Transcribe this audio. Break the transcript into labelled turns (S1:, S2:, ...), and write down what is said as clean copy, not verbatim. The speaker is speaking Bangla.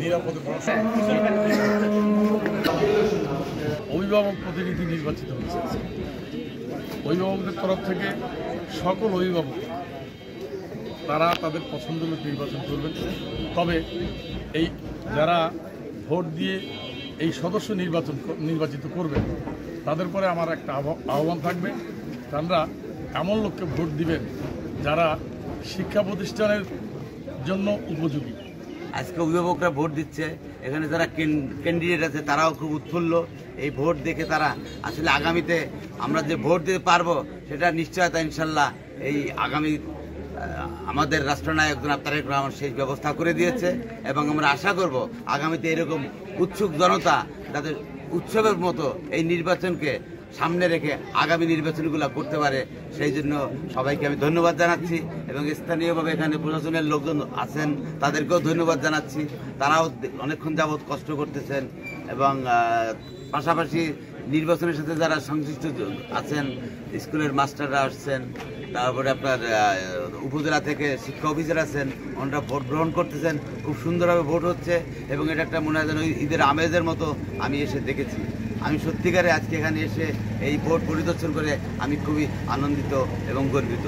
S1: নিরাপদে পড়াশোনা। অভিভাবক প্রতিনিধি নির্বাচিত হচ্ছে। অভিভাবকদের তরফ থেকে সকল অভিভাবক তারা তাদের পছন্দ মতো নির্বাচন করবেন। তবে এই যারা ভোট দিয়ে এই সদস্য নির্বাচিত করবেন তাদের পরে আমার একটা আহ্বান থাকবে, তারা এমন লোককে ভোট দিবেন যারা শিক্ষা প্রতিষ্ঠানের জন্য উপযোগী।
S2: আজকে অভিভাবকরা ভোট দিচ্ছে, এখানে যারা ক্যান্ডিডেট আছে তারাও খুব উৎফুল্ল। এই ভোট দেখে তারা আসলে আগামীতে আমরা যে ভোট দিতে পারবো সেটা নিশ্চয়তা ইনশাল্লাহ এই আগামী আমাদের রাষ্ট্রনায়ক জনাব তারেক রহমান সেই ব্যবস্থা করে দিয়েছে এবং আমরা আশা করব আগামীতে এরকম উৎসুক জনতা তাদের উৎসবের মতো এই নির্বাচনকে সামনে রেখে আগামী নির্বাচনগুলো করতে পারে। সেই জন্য সবাইকে আমি ধন্যবাদ জানাচ্ছি এবং স্থানীয়ভাবে এখানে প্রশাসনের লোকজন আছেন তাদেরকেও ধন্যবাদ জানাচ্ছি। তারাও অনেকক্ষণ যাবৎ কষ্ট করতেছেন এবং পাশাপাশি নির্বাচনের সাথে যারা সংশ্লিষ্ট আছেন, স্কুলের মাস্টাররা আসছেন, তারপরে আপনার উপজেলা থেকে শিক্ষা অফিসার আছেন, ওনারা ভোট গ্রহণ করতেছেন। খুব সুন্দরভাবে ভোট হচ্ছে এবং এটা একটা মনে হয় যেন ঈদের আমেজের মতো আমি এসে দেখেছি। আমি সত্যিকারে আজকে এখানে এসে এই ভোট পরিদর্শন করে আমি খুবই আনন্দিত এবং গর্বিত।